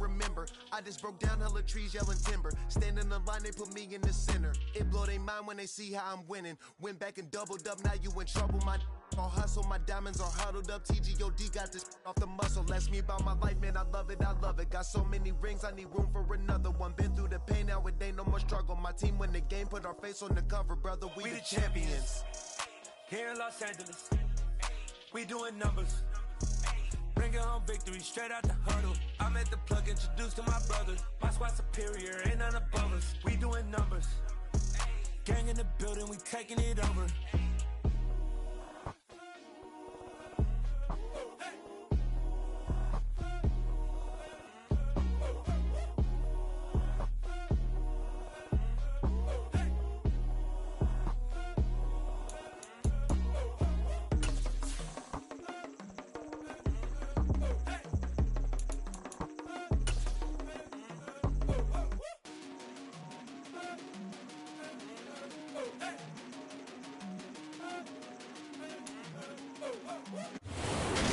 remember. I just broke down hella trees, yelling timber. Standing in the line, they put me in the center. It blow their mind when they see how I'm winning. Went back and doubled up, now you in trouble. My all hustle, my diamonds are huddled up. TGOD got this off the muscle. Ask me about my life, man, I love it, I love it. Got so many rings, I need room for another one. Been through the pain, now it ain't no more struggle. My team win the game, put our face on the cover, brother, we the champions. Here in Los Angeles, we doing numbers. Bringing home victory straight out the huddle. I'm at the plug, introduced to my brothers. My squad superior, ain't none above us. We doing numbers. Gang in the building, we taking it over.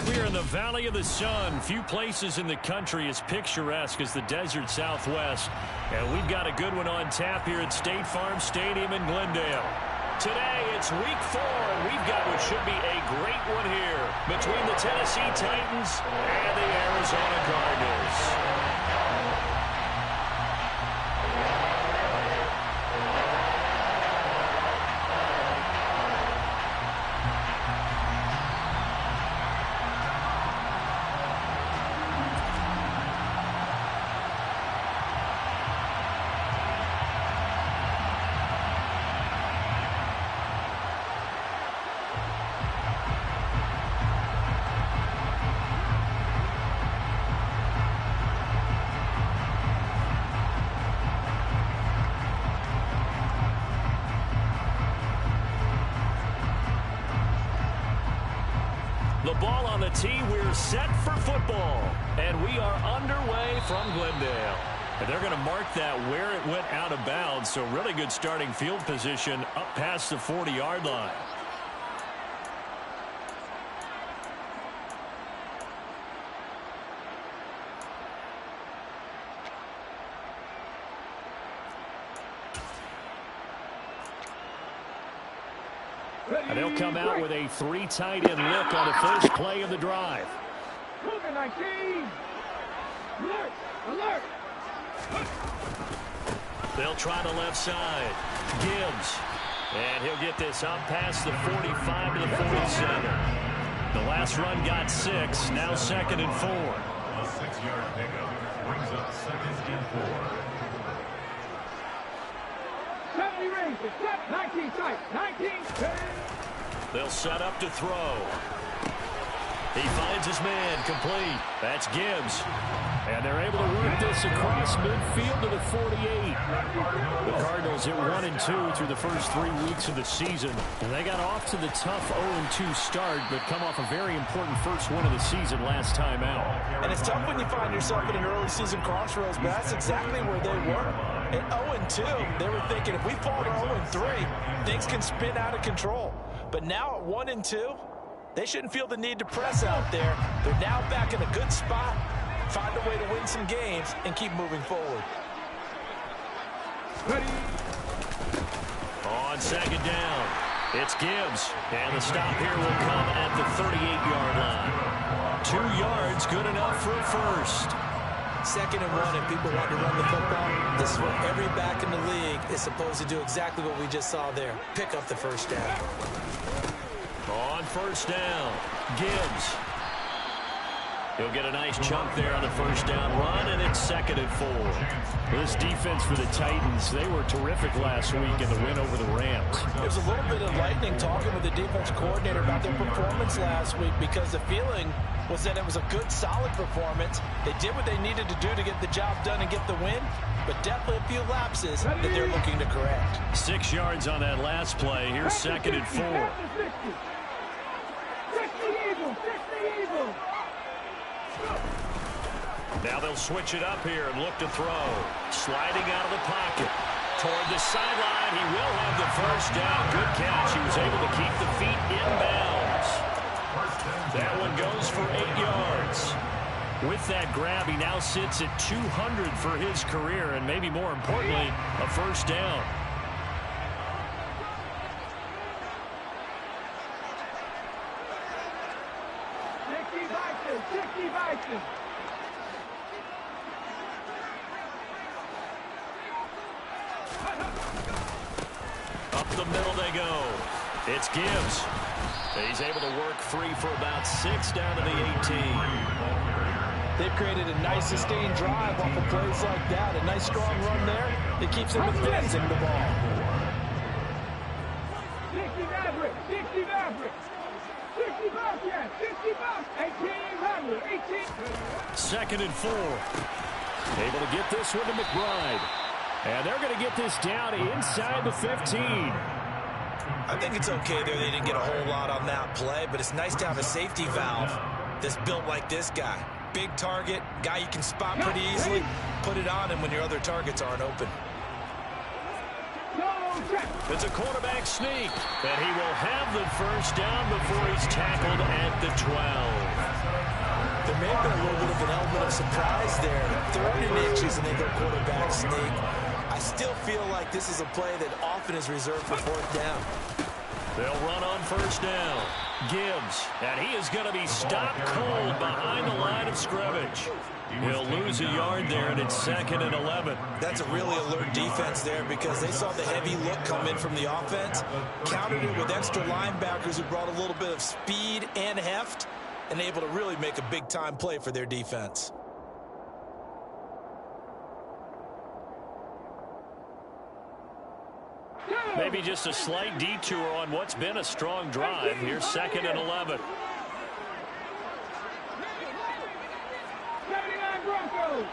We're in the Valley of the Sun. Few places in the country as picturesque as the desert Southwest. And we've got a good one on tap here at State Farm Stadium in Glendale. Today, it's week 4, and we've got what should be a great one here between the Tennessee Titans and the Arizona Cardinals. The ball on the tee, we're set for football. And we are underway from Glendale. And they're going to mark that where it went out of bounds. So really good starting field position up past the 40-yard line. And they'll come out with a 3 tight end look on the first play of the drive. They'll try the left side. Gibbs. And he'll get this up past the 45 to the 47. The last run got 6. Now 2nd and 4. A 6-yard pickup brings up 2nd and 4. 70 range, 19 tight, 19. They'll set up to throw. He finds his man, complete. That's Gibbs. And they're able to work this across midfield to the 48. The Cardinals at 1-2 through the first 3 weeks of the season. And they got off to the tough 0-2 start, but come off a very important first win of the season last time out. And it's tough when you find yourself in an early season crossroads, but that's exactly where they were. At 0-2, they were thinking if we fall to 0-3, things can spin out of control. But now at 1-2, they shouldn't feel the need to press out there. They're now back in a good spot, find a way to win some games, and keep moving forward. On 2nd down, it's Gibbs. And the stop here will come at the 38-yard line. 2 yards, good enough for a first. 2nd and 1, and people want to run the football. This is what every back in the league is supposed to do, exactly what we just saw there. Pick up the first down. On 1st down, Gibbs. He'll get a nice chunk there on the 1st down run, and it's 2nd and 4. This defense for the Titans, they were terrific last week in the win over the Rams. There's a little bit of lightning talking with the defense coordinator about their performance last week, because the feeling was that it was a good, solid performance. They did what they needed to do to get the job done and get the win, but definitely a few lapses that they're looking to correct. 6 yards on that last play. Here's 2nd and 4. Now they'll switch it up here and look to throw. Sliding out of the pocket. Toward the sideline. He will have the first down. Good catch. He was able to keep the feet in bounds. That one goes for 8 yards. With that grab, he now sits at 200 for his career, and maybe more importantly, a first down. Up the middle they go. It's Gibbs. He's able to work free for about 6 down to the 18. They've created a nice sustained drive off of plays like that. A nice strong run there that keeps them advancing the ball. 60 Maverick, 60 Maverick. 60 Bobcat, 60 Bobcat, 18 Maverick, 18. Second and 4. Able to get this one to McBride. And they're going to get this down inside the 15. I think it's okay there. They didn't get a whole lot on that play, but it's nice to have a safety valve that's built like this guy. Big target, guy you can spot pretty easily. Put it on him when your other targets aren't open. It's a quarterback sneak, and he will have the first down before he's tackled at the 12. There may have been a little bit of an element of surprise there. 30 inches and they go quarterback sneak. I still feel like this is a play that often is reserved for fourth down. They'll run on first down. Gibbs, and he is going to be stopped cold behind the line of scrimmage. He'll lose a yard there, and it's 2nd and 11. That's a really alert defense there because they saw the heavy look come in from the offense, countered it with extra linebackers who brought a little bit of speed and heft, and able to really make a big-time play for their defense. Maybe just a slight detour on what's been a strong drive. Here's 2nd and 11. 79 Broncos.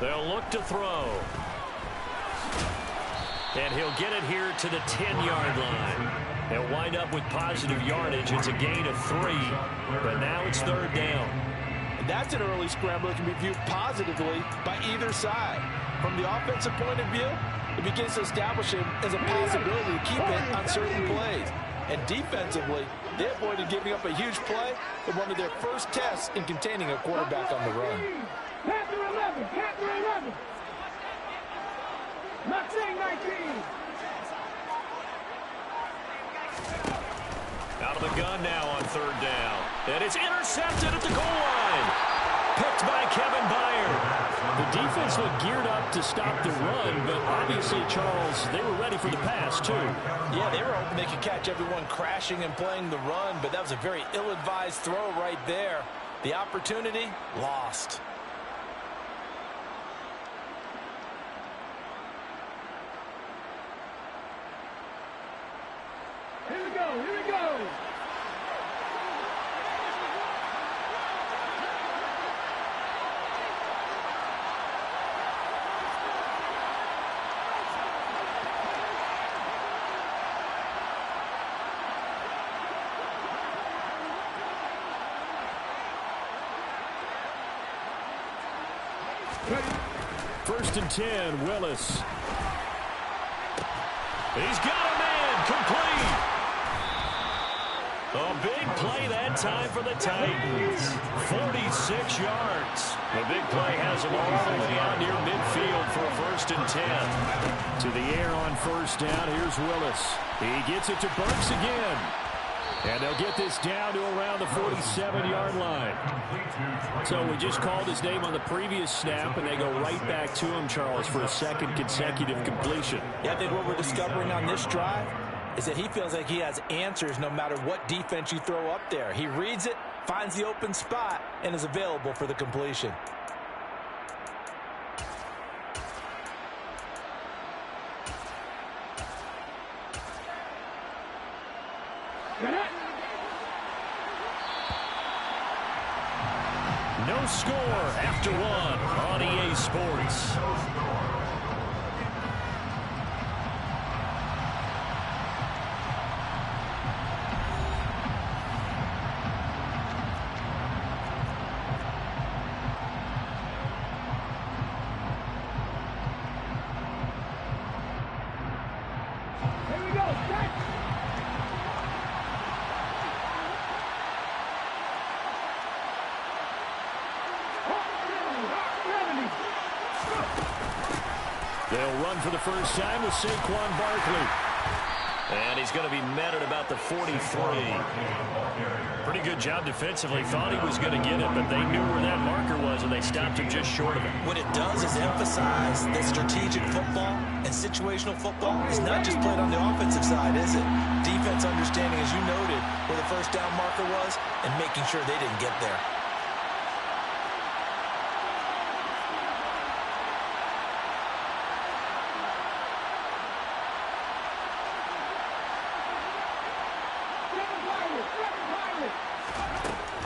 They'll look to throw. And he'll get it here to the 10-yard line. They'll wind up with positive yardage. It's a gain of 3, but now it's 3rd down. And that's an early scramble that can be viewed positively by either side. From the offensive point of view, it begins to establish him as a possibility to keep it on certain plays. And defensively, they avoided giving up a huge play in one of their first tests in containing a quarterback on the run. Panther 11, Panther 11. Mustang 19. Out of the gun now on 3rd down. And it's intercepted at the goal line. Picked by Kevin Byard. The defense looked geared up to stop the run, but obviously, Charles, they were ready for the pass, too. Yeah, they were hoping they could catch everyone crashing and playing the run, but that was a very ill-advised throw right there. The opportunity, lost. Here we go, here we go. First and 10, Willis. He's got a man, complete. A big play that time for the Titans. 46 yards. The big play has him all the way out near midfield for a 1st and 10. To the air on first down, here's Willis. He gets it to Burks again. And they'll get this down to around the 47-yard line. So we just called his name on the previous snap, and they go right back to him, Charles, for a 2nd consecutive completion. Yeah, I think what we're discovering on this drive is that he feels like he has answers no matter what defense you throw up there. He reads it, finds the open spot, and is available for the completion. No score after 1 on EA Sports. Here we go, set. They'll run for the first time with Saquon Barkley. And he's going to be met at about the 43. Pretty good job defensively. Thought he was going to get it, but they knew where that marker was, and they stopped him just short of it. What it does is emphasize that strategic football and situational football is not just played on the offensive side, is it? Defense understanding, as you noted, where the first down marker was and making sure they didn't get there.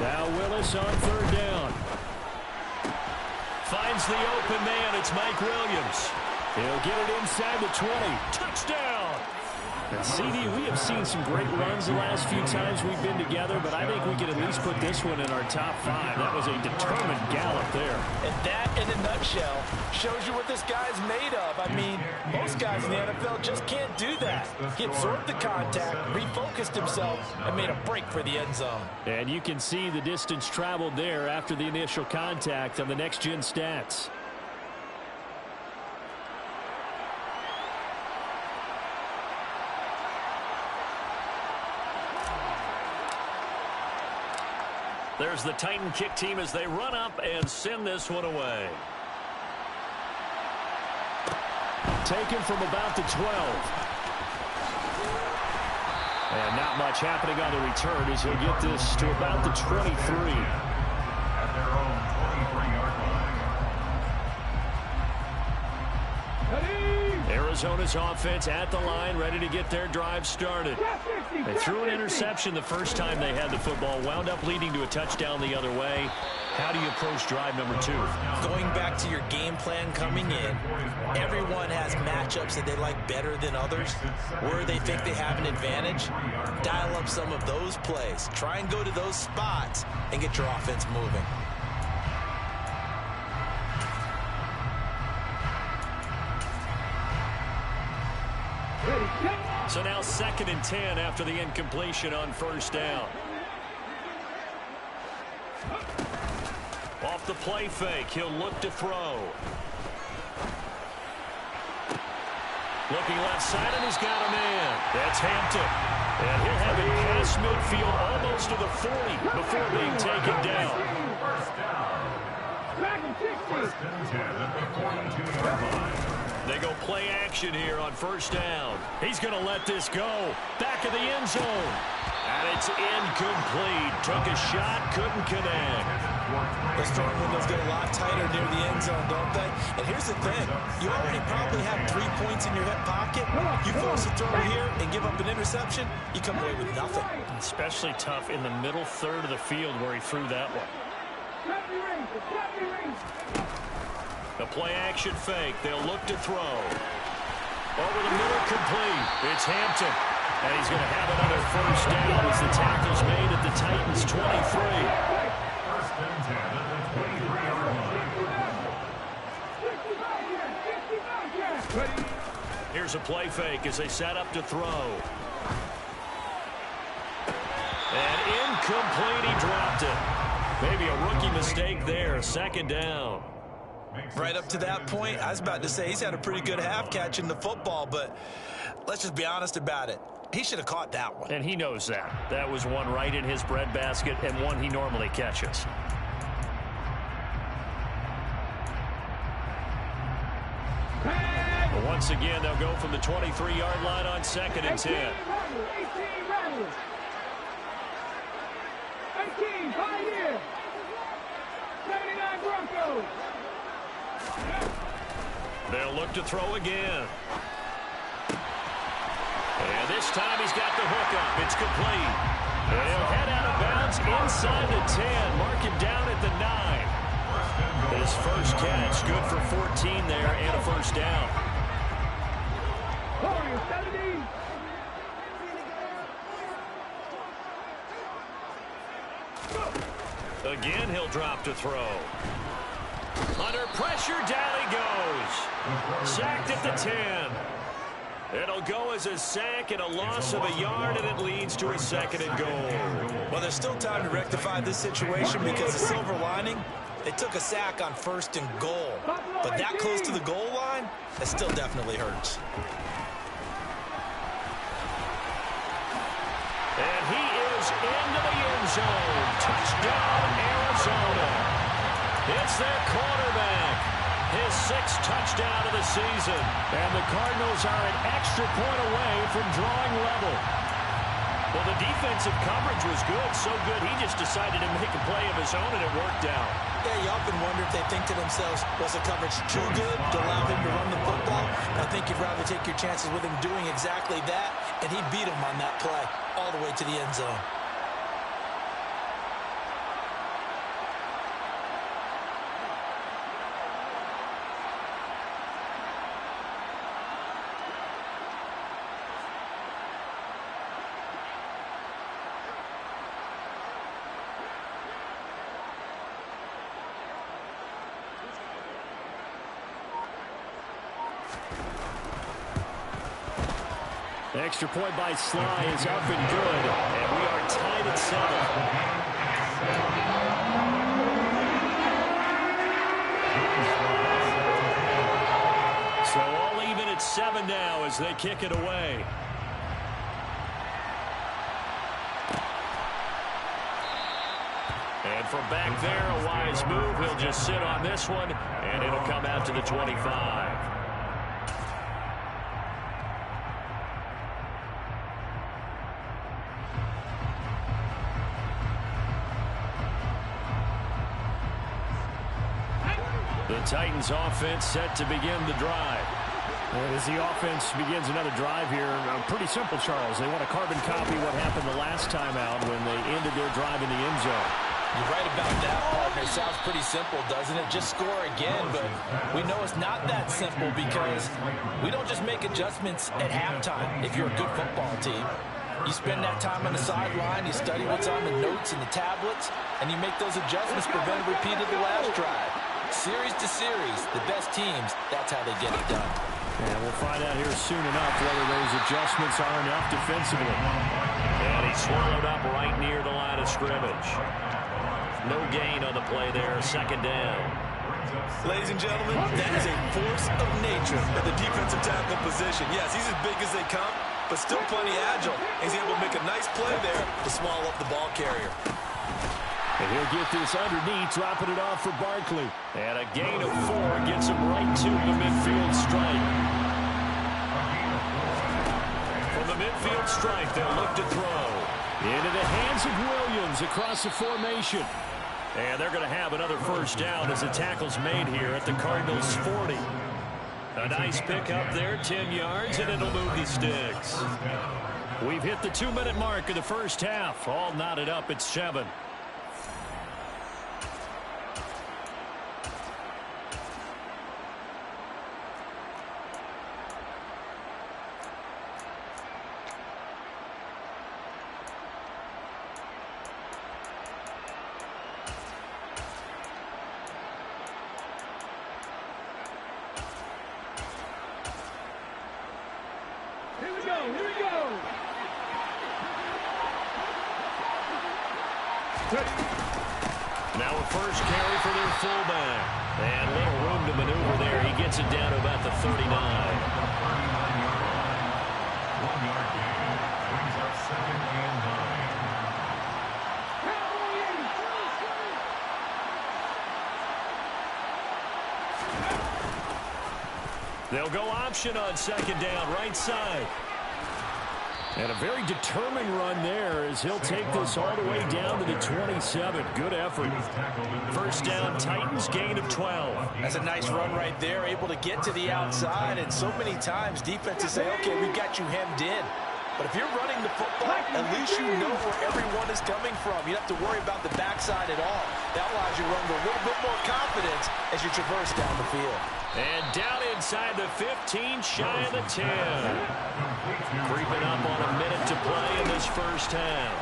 Now Willis on third down. Finds the open man. It's Mike Williams. He'll get it inside the 20. Touchdown! And CD, we have seen some great runs the last few times we've been together, but I think we can at least put this one in our top 5. That was a determined gallop there. And that, in a nutshell, shows you what this guy's made of. I mean, most guys in the NFL just can't do that. He absorbed the contact, refocused himself, and made a break for the end zone. And you can see the distance traveled there after the initial contact on the next-gen stats. There's the Titan kick team as they run up and send this one away. Taken from about the 12. And not much happening on the return as he'll get this to about the 23. At their own 23-yard line. Arizona's offense at the line, ready to get their drive started. They threw an interception the first time they had the football, wound up leading to a touchdown the other way. How do you approach drive number 2? Going back to your game plan coming in, everyone has matchups that they like better than others. Where they think they have an advantage, dial up some of those plays. Try and go to those spots and get your offense moving. So now 2nd and 10 after the incompletion on first down. Off the play fake, he'll look to throw. Looking left side, and he's got a man. That's Hampton. And he'll have it past midfield almost to the 40 before being taken down. First and 10 at the 42-yard line. They go play action here on first down. He's going to let this go. Back of the end zone. And it's incomplete. Took a shot, couldn't connect. Those throwing windows get a lot tighter near the end zone, don't they? And here's the thing. You already probably have 3 points in your hip pocket. You force a throw here and give up an interception, you come away with nothing. Especially tough in the middle third of the field where he threw that one. The play action fake. They'll look to throw. Over the middle, complete. It's Hampton. And he's going to have another first down as the tackle's made at the Titans' 23. First and 10 at the 23-yard line. Here's a play fake as they set up to throw. And incomplete. He dropped it. Maybe a rookie mistake there. 2nd down. Right up to that point, I was about to say he's had a pretty good half catching the football, but let's just be honest about it. He should have caught that one. And he knows that. That was one right in his breadbasket and one he normally catches. But once again, they'll go from the 23-yard line on 2nd and 10. 18, 5 years. 79 Broncos. They'll look to throw again. And this time he's got the hook up. It's complete. And he'll head out of bounds inside the 10. Mark him down at the 9. His first catch, good for 14 there and a first down. Again, he'll drop to throw. Under pressure, down he goes. Sacked at the 10. It'll go as a sack and a loss of a yard, and it leads to a 2nd and goal. Well, there's still time to rectify this situation because the silver lining, They took a sack on 1st and goal. But that close to the goal line, that still definitely hurts. And he is into the end zone. Touchdown, Arizona. It's their quarterback. His 6th touchdown of the season. And the Cardinals are an extra point away from drawing level. Well, the defensive coverage was good, so good he just decided to make a play of his own, and it worked out. Yeah, you often wonder if they think to themselves, was the coverage too good to allow him to run the football? I think you'd rather take your chances with him doing exactly that, and he beat him on that play all the way to the end zone. Extra point by Sly is up and good, and we are tied at 7. So all even at 7 now as they kick it away. And from back there, a wise move. He'll just sit on this one, and it'll come out to the 25. The Titans offense set to begin the drive. And as the offense begins another drive here, pretty simple, Charles. They want to carbon copy what happened the last time out when they ended their drive in the end zone. You're right about that, partner. It sounds pretty simple, doesn't it? Just score again, but we know it's not that simple because we don't just make adjustments at halftime if you're a good football team. You spend that time on the sideline, you study what's on the notes and the tablets, and you make those adjustments to prevent a repeat of the last drive. Series to series, the best teams, that's how they get it done. And we'll find out here soon enough whether those adjustments are enough defensively. And he's swallowed up right near the line of scrimmage. No gain on the play there, 2nd down. Ladies and gentlemen, that is a force of nature at the defensive tackle position. Yes, he's as big as they come, but still plenty agile. He's able to make a nice play there to swallow up the ball carrier. And he'll get this underneath, dropping it off for Barkley. And a gain of 4 gets him right to the midfield strike. From the midfield strike, they'll look to throw. Into the hands of Williams across the formation. And they're going to have another 1st down as the tackle's made here at the Cardinals' 40. A nice pick up there, 10 yards, and it'll move the sticks. We've hit the 2-minute mark of the first half. All knotted up at 7. Now a first carry for their fullback. And little room to maneuver there. He gets it down to about the 39. 1-yard gain brings up 2nd and 9. They'll go option on 2nd down, right side. And a very determined run there as he'll take this all the way down to the 27. Good effort. 1st down, Titans, gain of 12. That's a nice run right there, able to get to the outside. And so many times defenses say, okay, we've got you hemmed in. But if you're running the football, at least you know where everyone is coming from. You don't have to worry about the backside at all. That allows you to run with a little bit more confidence as you traverse down the field. And down inside the 15, shy of the 10. Creeping up on a minute to play in this first half.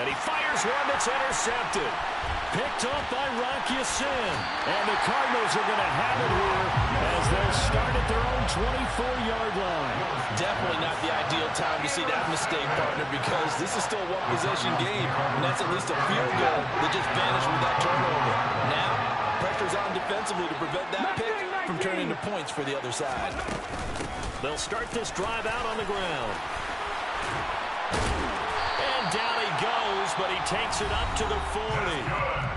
And he fires one that's intercepted. Picked off by Rocky Sin. And the Cardinals are going to have it here as they'll start at their own 24-yard line. Definitely not the ideal time to see that mistake, partner, because this is still a one-possession game, and that's at least a field goal that just vanished with that turnover. Now, pressure's on defensively to prevent that pick from turning into points for the other side. They'll start this drive out on the ground. And down he goes, but he takes it up to the 40.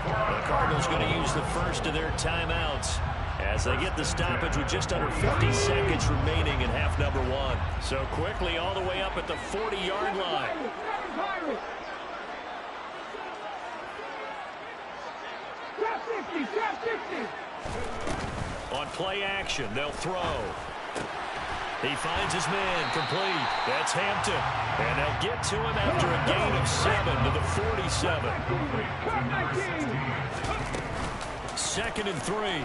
The Cardinals going to use the first of their timeouts as they get the stoppage with just under 50 seconds remaining in half number one. So quickly all the way up at the 40-yard line. On play action, they'll throw. He finds his man, complete. That's Hampton. And they'll get to him after a gain of 7 to the 47. 2nd and 3.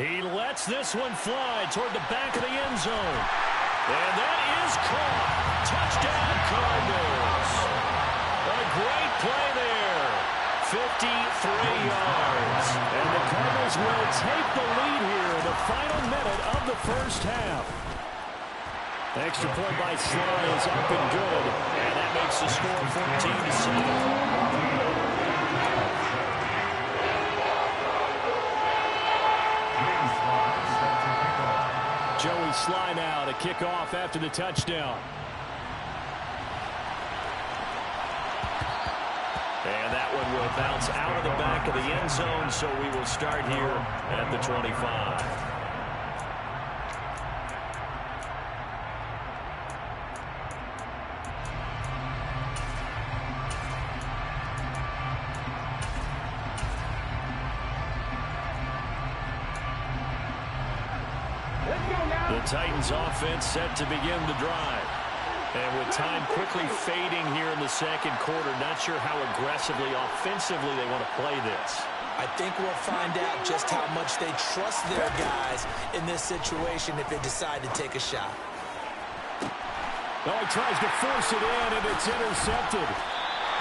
He lets this one fly toward the back of the end zone. And that is caught. Touchdown, Cardinals. A great play there. 53 yards. And the Cardinals will take the lead here in the final minute of the first half. The extra point by Sly is up and good. And that makes the score 14-7. Joey Sly now to kick off after the touchdown. And that one will bounce out of the back of the end zone, so we will start here at the 25. The Titans offense set to begin the drive. And with time quickly fading here in the second quarter, not sure how aggressively, offensively they want to play this. I think we'll find out just how much they trust their guys in this situation if they decide to take a shot. Oh, he tries to force it in, and it's intercepted.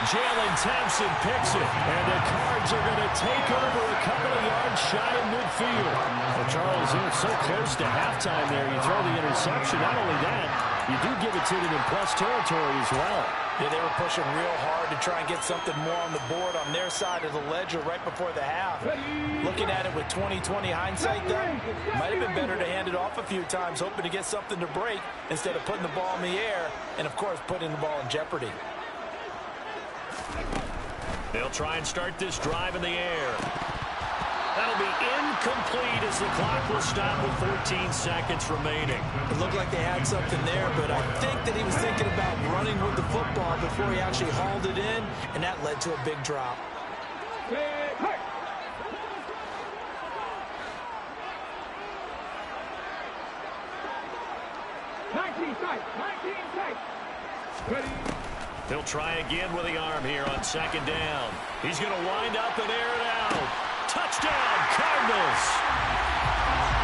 Jalen Thompson picks it, and the Cards are going to take over a couple of yards shy of midfield. Well, Charles, you're so close to halftime there. You throw the interception. Not only that, you do give it to them in plus territory as well. Yeah, they were pushing real hard to try and get something more on the board on their side of the ledger right before the half. Looking at it with 20/20 hindsight, though, might have been better to hand it off a few times, hoping to get something to break instead of putting the ball in the air and, of course, putting the ball in jeopardy. They'll try and start this drive in the air. That'll be incomplete as the clock will stop with 14 seconds remaining. It looked like they had something there, but I think that he was thinking about running with the football before he actually hauled it in, and that led to a big drop. He'll try again with the arm here on second down. He's going to wind up and air it out. Touchdown, Cardinals.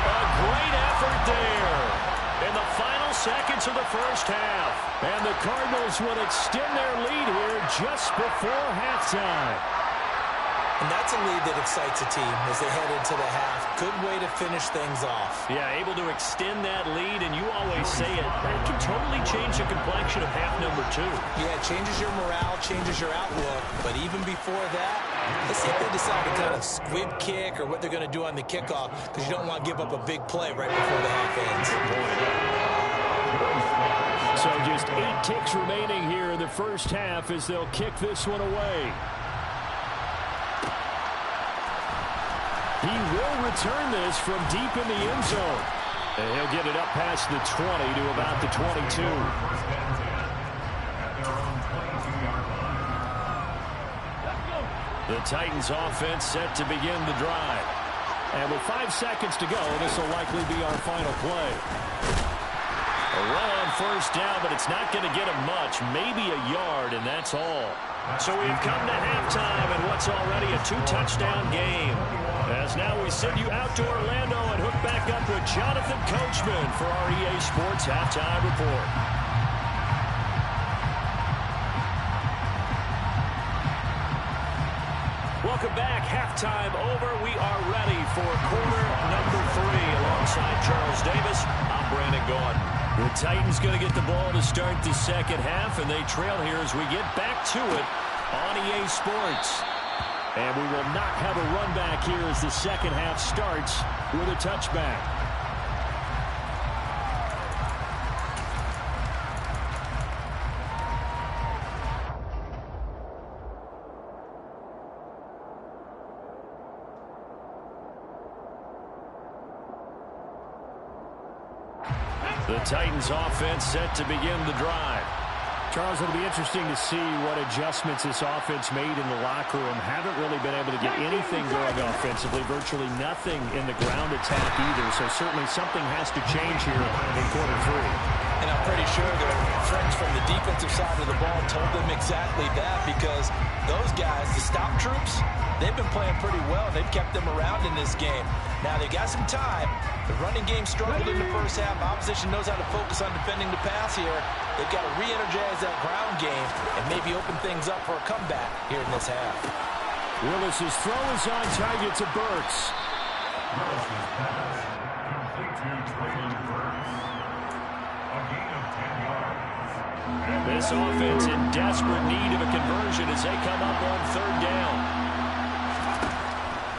A great effort there in the final seconds of the first half. And the Cardinals will extend their lead here just before halftime. And that's a lead that excites a team as they head into the half. Good way to finish things off. Yeah, able to extend that lead, and you always say it can totally change the complexion of half number two. Yeah, it changes your morale, changes your outlook. But even before that, let's see if they decide to kind of squib kick or what they're going to do on the kickoff, because you don't want to give up a big play right before the half ends. So just 8 ticks remaining here in the first half as they'll kick this one away. He will return this from deep in the end zone. And he'll get it up past the 20 to about the 22. The Titans offense set to begin the drive. And with 5 seconds to go, this will likely be our final play. A run on first down, but it's not going to get him much. Maybe a yard, and that's all. So we've come to halftime in what's already a 2-touchdown game. As now we send you out to Orlando and hook back up with Jonathan Coachman for our EA Sports Halftime Report. welcome back. Halftime over. We are ready for quarter number 3. Alongside Charles Davis, I'm Brandon Gaudin. The Titans going to get the ball to start the second half, and they trail here as we get back to it on EA Sports. And we will not have a run back here as the second half starts with a touchback. The Titans offense set to begin the drive. Charles, it'll be interesting to see what adjustments this offense made in the locker room. Haven't really been able to get anything going offensively, virtually nothing in the ground attack either. So certainly something has to change here in quarter 3. And I'm pretty sure their friends from the defensive side of the ball told them exactly that, because those guys, the stop troops, they've been playing pretty well. They've kept them around in this game. Now they got some time. The running game struggled in the first half. Opposition knows how to focus on defending the pass here. They've got to re-energize that ground game and maybe open things up for a comeback here in this half. Willis's throw is on target to Burks. Willis's pass complete to Traylon Burks. A gain of 10 yards. This offense in desperate need of a conversion as they come up on third down.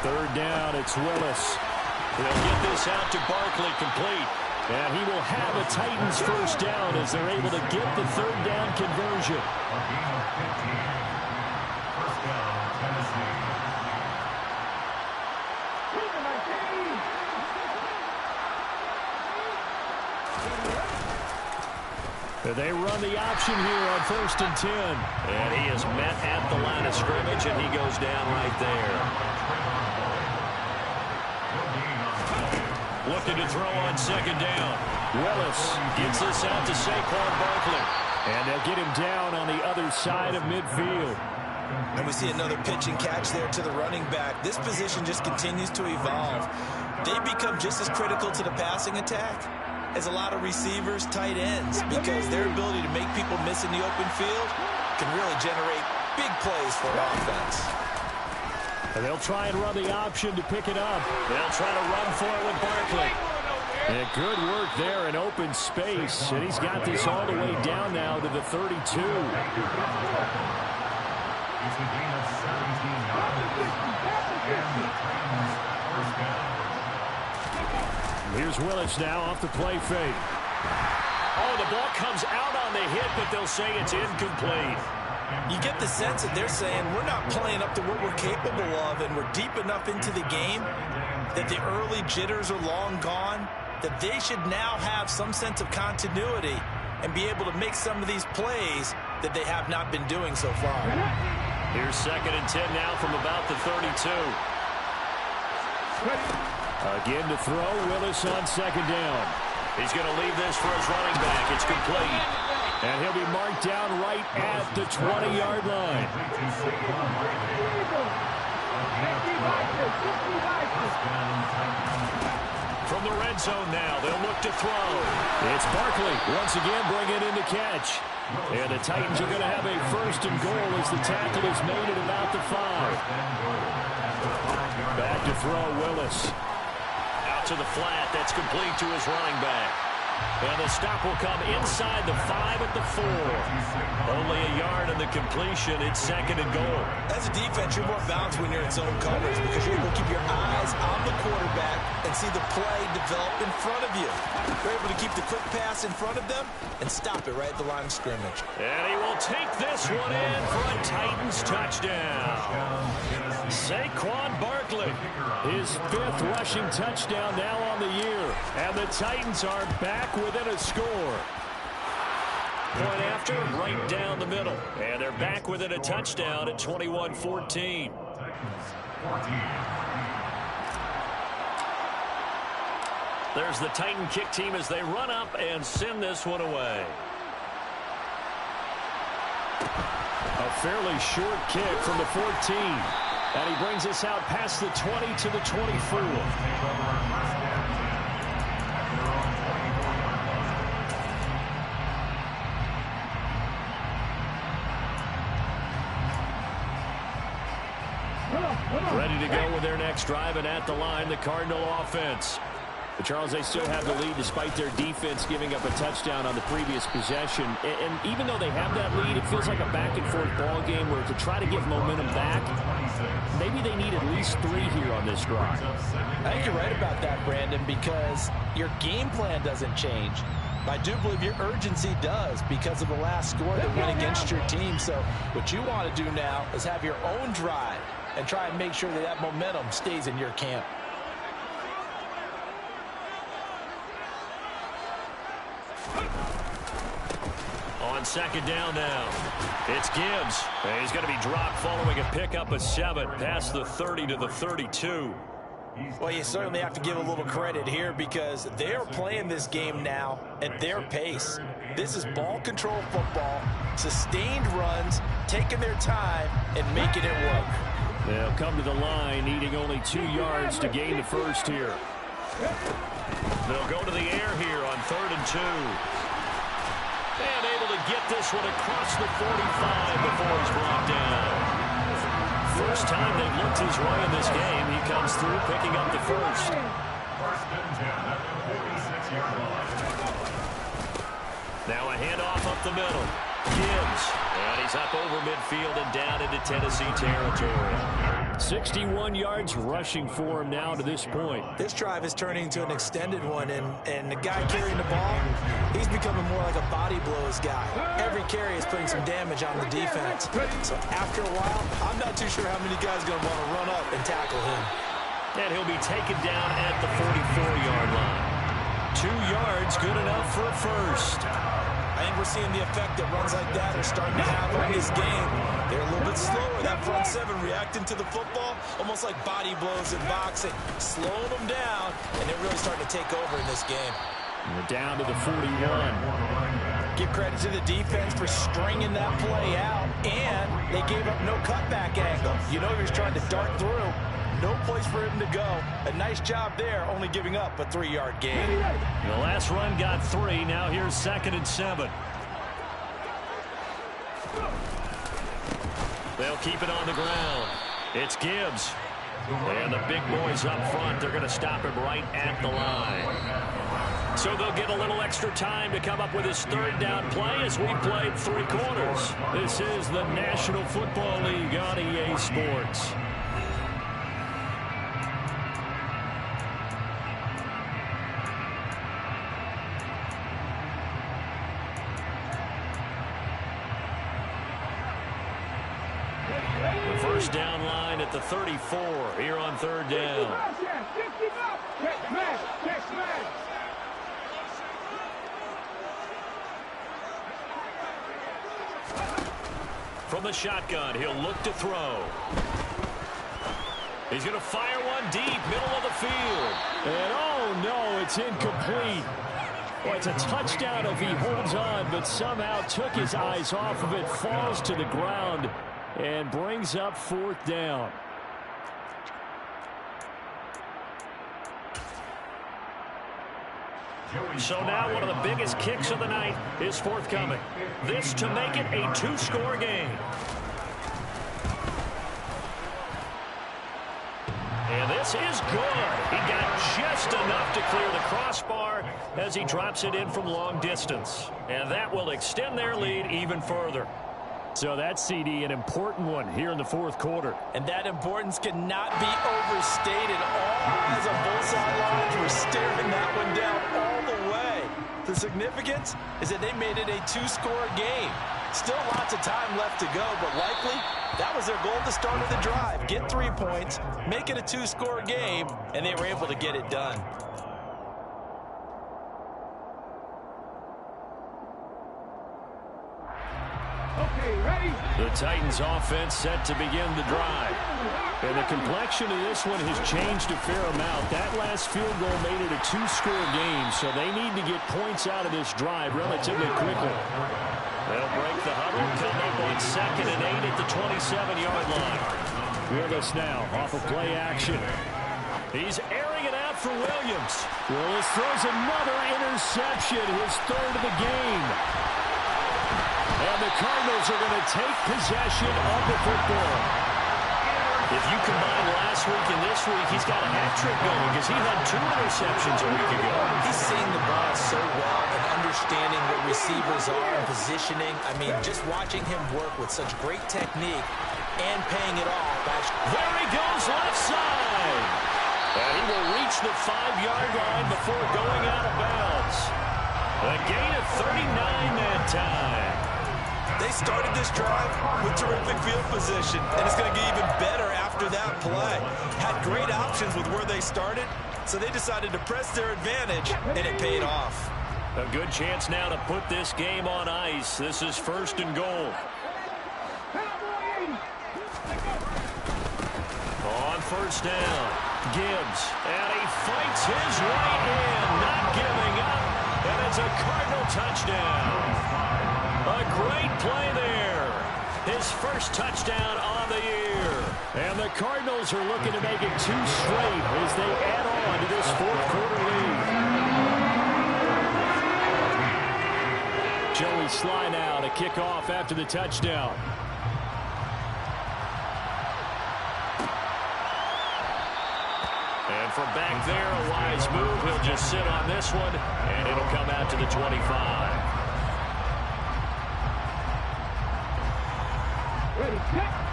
Third down, it's Willis. He'll get this out to Barkley, complete. And he will have a Titans first down as they're able to get the third down conversion. A gain of 15. First down, Tennessee. They run the option here on 1st and 10. And he is met at the line of scrimmage, and he goes down right there. Looking to throw on second down. Willis Gets this out to Saquon Barkley. and they'll get him down on the other side of midfield. And we see another pitch and catch there to the running back. This position just continues to evolve. They become just as critical to the passing attack as a lot of receivers, tight ends, because their ability to make people miss in the open field can really generate big plays for an offense. And they'll try and run the option to pick it up. They'll try to run for it with Barkley. And good work there in open space. And he's got this all the way down now to the 32. It's a gain of 17 yards. And the Titans first down. Here's Willis now off the play fake. Oh, the ball comes out on the hit, but they'll say it's incomplete. You get the sense that they're saying we're not playing up to what we're capable of, and we're deep enough into the game that the early jitters are long gone, that they should now have some sense of continuity and be able to make some of these plays that they have not been doing so far. Here's 2nd and 10 now from about the 32. Again to throw, Willis on 2nd down. He's going to leave this for his running back. It's complete. And he'll be marked down right at the 20-yard line. From the red zone now, they'll look to throw. It's Barkley once again bringing in the catch. And the Titans are going to have a 1st and goal as the tackle is made at about the 5. Back to throw, Willis. Out to the flat. That's complete to his running back. And the stop will come inside the 5 at the 4. Only a yard on the completion. It's 2nd and goal. As a defense, you're more balanced when you're in zone coverage because you're able to keep your eyes on the quarterback and see the play develop in front of you. You're able to keep the quick pass in front of them and stop it right at the line of scrimmage. And he will take this one in for a Titans touchdown. Saquon Barkley, his 5th rushing touchdown now on the year. And the Titans are back within a score. Point after, right down the middle. And they're back within a touchdown at 21-14. There's the Titan kick team as they run up and send this one away. A fairly short kick from the 14. And he brings us out past the 20 to the 24. Ready to go with their next drive, and at the line, the Cardinal offense. But Charles, they still have the lead despite their defense giving up a touchdown on the previous possession. And even though they have that lead, it feels like a back-and-forth ball game where to try to get momentum back, maybe they need at least 3 here on this drive. I think you're right about that, Brandon, because your game plan doesn't change. I do believe your urgency does because of the last score that went against your team. So what you want to do now is have your own drive and try and make sure that that momentum stays in your camp. On second down now, it's Gibbs. And he's going to be dropped following a pickup of 7 past the 30 to the 32. Well, you certainly have to give a little credit here because they are playing this game now at their pace. This is ball control football, sustained runs, taking their time and making it work. They'll come to the line, needing only 2 yards to gain the first here. They'll go to the air here on 3rd and 2. And able to get this one across the 45 before he's brought down. First time they've looked his way in this game. He comes through picking up the first. First and 10 at the 46-yard line. Now a handoff up the middle. Gibbs. And he's up over midfield and down into Tennessee territory. 61 yards rushing for him now to this point. This drive is turning into an extended one, and the guy carrying the ball, he's becoming more like a body blows guy. Every carry is putting some damage on the defense. So after a while, I'm not too sure how many guys are going to want to run up and tackle him. And he'll be taken down at the 44-yard line. 2 yards, good enough for a first. I think we're seeing the effect that runs like that are starting to have on this game. They're a little bit slower, that front 7 reacting to the football, almost like body blows in boxing, slowing them down, and they're really starting to take over in this game. And we're down to the 41. Give credit to the defense for stringing that play out, and they gave up no cutback angle. You know he was trying to dart through. No place for him to go. A nice job there, only giving up a 3-yard gain. The last run got 3. Now here's 2nd and 7. They'll keep it on the ground. It's Gibbs. And the big boys up front, they're going to stop him right at the line. So they'll get a little extra time to come up with his 3rd down play as we played 3 quarters. This is the National Football League on EA Sports. The first down line at the 34 here on 3rd down. From the shotgun, he'll look to throw. He's going to fire one deep, middle of the field. And oh no, it's incomplete. Well, it's a touchdown if he holds on, but somehow took his eyes off of it, falls to the ground, and brings up 4th down. So now one of the biggest kicks of the night is forthcoming. This to make it a 2-score game. And this is good. He got just enough to clear the crossbar as he drops it in from long distance. And that will extend their lead even further. So that CD, an important one here in the 4th quarter. And that importance cannot be overstated. All eyes on both sidelines were staring that one down all the way. The significance is that they made it a 2-score game. Still lots of time left to go, but likely that was their goal at the start of the drive. Get 3 points, make it a 2-score game, and they were able to get it done. The Titans offense set to begin the drive. And the complexion of this one has changed a fair amount. That last field goal made it a 2-score game, so they need to get points out of this drive relatively quickly. They'll break the huddle, come up on 2nd and 8 at the 27-yard line. With us now, off of play action. He's airing it out for Williams. Willis throws another interception, his 3rd of the game. And the Cardinals are going to take possession of the football. If you combine last week and this week, he's got a hat trick going because he had 2 interceptions a week ago. He's seeing the ball so well and understanding what receivers are and positioning. I mean, just watching him work with such great technique and paying it off. There he goes left side. And he will reach the 5-yard line before going out of bounds. A gain of 39 that time. They started this drive with terrific field position, and it's going to get even better after that play. Had great options with where they started, so they decided to press their advantage, and it paid off. A good chance now to put this game on ice. This is 1st and goal. On 1st down, Gibbs, and he fights his way in, not giving up, and it's a Cardinal touchdown. A great play there. His first touchdown on the year. And the Cardinals are looking to make it 2 straight as they add on to this 4th quarter lead. Joey Sly now to kick off after the touchdown. And from back there, a wise move. He'll just sit on this one, and it'll come out to the 25.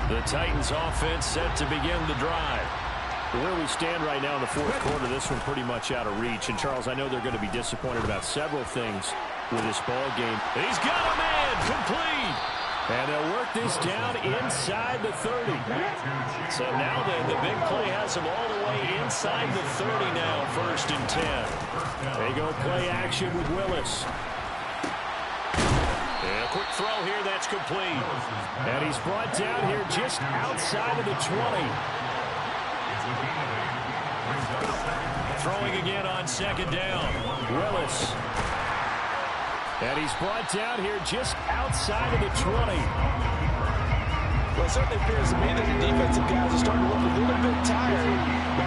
The Titans offense set to begin the drive. Where we stand right now in the 4th quarter, this one pretty much out of reach. And, Charles, I know they're going to be disappointed about several things with this ball game. He's got a man complete. And they'll work this down inside the 30. So now the big play has him all the way inside the 30 now, 1st and 10. They go play action with Willis. And a quick throw here, that's complete. And he's brought down here just outside of the 20. Throwing again on 2nd down. Willis. And he's brought down here just outside of the 20. Well, it certainly appears to me that the defensive guys are starting to look a little bit tired.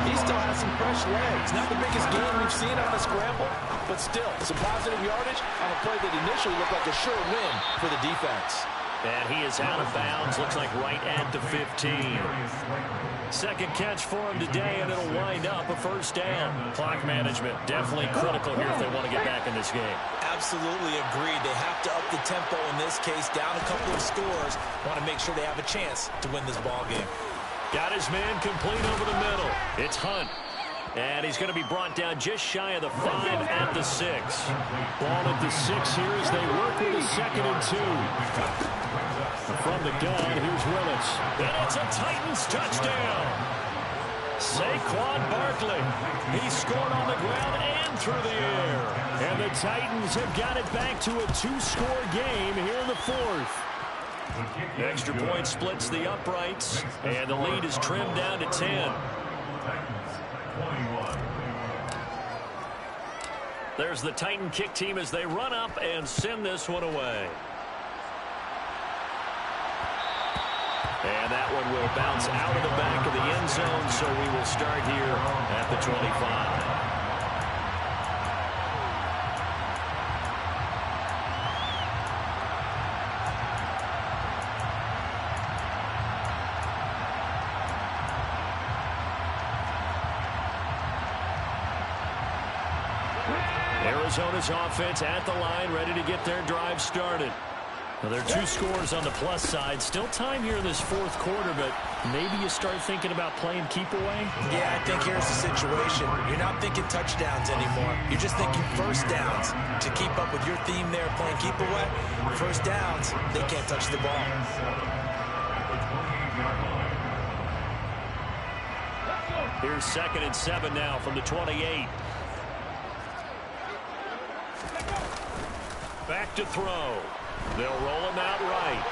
He still has some fresh legs. Not the biggest game we've seen on the scramble, but still, some positive yardage on a play that initially looked like a sure win for the defense. And he is out of bounds, looks like right at the 15. 2nd catch for him today, and it'll wind up a 1st down. Clock management definitely critical here if they want to get back in this game. Absolutely agreed. They have to up the tempo in this case, down a couple of scores. Want to make sure they have a chance to win this ball game. Got his man complete over the middle. It's Hunt. And he's going to be brought down just shy of the 5 at the 6. Ball at the 6 here as they work with a 2nd and 2. From the gun, here's Willis. And it's a Titans touchdown. Saquon Barkley. He scored on the ground and through the air. And the Titans have got it back to a 2-score game here in the 4th. Extra point splits the uprights, and the lead is trimmed down to 10. There's the Titan kick team as they run up and send this one away. And that one will bounce out of the back of the end zone, so we will start here at the 25. Arizona's offense at the line, ready to get their drive started. Well, there are 2 scores on the plus side. Still time here in this 4th quarter, but maybe you start thinking about playing keep away? Yeah, I think here's the situation. You're not thinking touchdowns anymore. You're just thinking 1st downs. To keep up with your theme there, playing keep away, 1st downs, they can't touch the ball. Here's 2nd and 7 now from the 28. Back to throw. They'll roll him out right.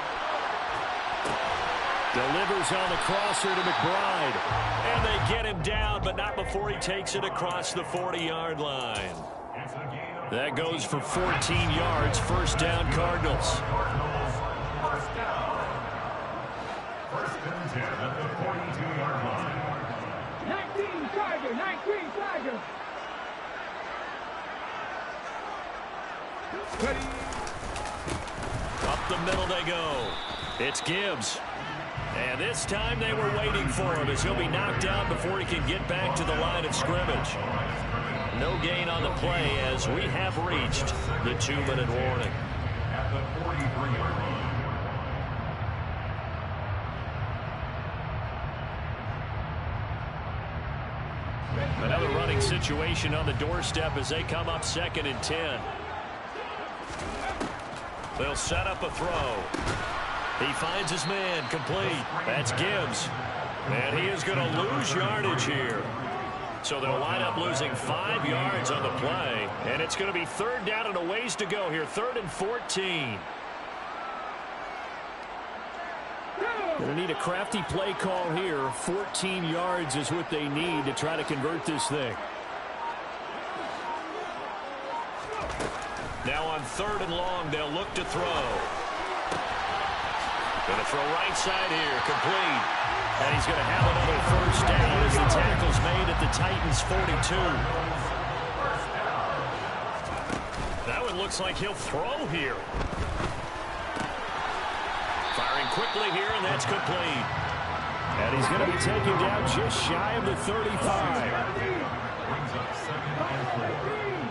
Delivers on the crosser to McBride. And they get him down, but not before he takes it across the 40-yard line. That goes for 14 yards. 1st down, Cardinals. 1st and 10 at the 42-yard line. 19 Tiger, 19 Tiger. Up the middle they go. It's Gibbs. And this time they were waiting for him as he'll be knocked down before he can get back to the line of scrimmage. No gain on the play as we have reached the 2-minute warning. At the 43-yard line. Another running situation on the doorstep as they come up 2nd and 10. They'll set up a throw. He finds his man complete. That's Gibbs. And he is going to lose yardage here. So they'll wind up losing 5 yards on the play. And it's going to be 3rd down and a ways to go here. 3rd and 14. Going to need a crafty play call here. 14 yards is what they need to try to convert this thing. Now on 3rd and long, they'll look to throw. Going to throw right side here, complete. And he's going to have another 1st down as the tackle's made at the Titans' 42. That one looks like he'll throw here. Firing quickly here, and that's complete. And he's going to be taken down just shy of the 35. Brings up 2nd and 4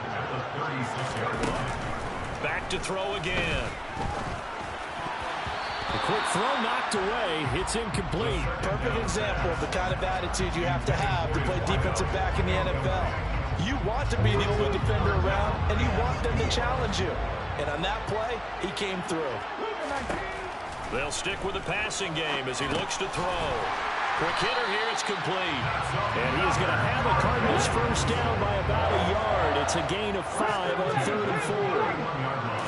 at the 36-yard line. Back to throw again. A quick throw knocked away. It's incomplete. Perfect example of the kind of attitude you have to play defensive back in the NFL. You want to be the only defender around, and you want them to challenge you. And on that play, he came through. They'll stick with the passing game as he looks to throw. Quick hitter here, it's complete. And he is going to have a Cardinals 1st down by about a yard. It's a gain of 5 on 3rd and 4.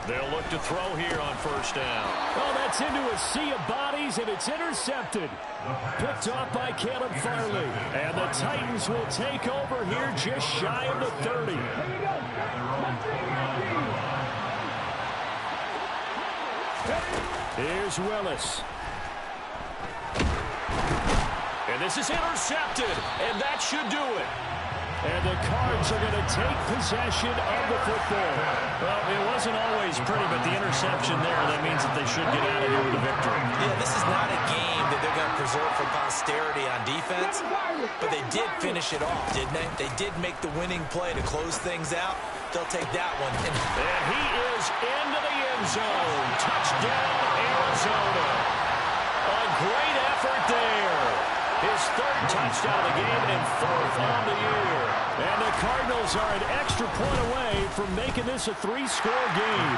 They'll look to throw here on 1st down. Oh, that's into a sea of bodies, and it's intercepted. Picked off by Caleb Farley. And the Titans will take over here just shy of the 30. Here's Willis. And this is intercepted, and that should do it. And the Cards are going to take possession of the football. Well, it wasn't always pretty, but the interception there, that means that they should get out of here with a victory. Yeah, this is not a game that they're going to preserve for posterity on defense, but they did finish it off, didn't they? They did make the winning play to close things out. They'll take that one. And he is into the end zone. Touchdown, Arizona. A great effort there. His 3rd touchdown of the game and 4th on the year. And the Cardinals are an extra point away from making this a 3-score game.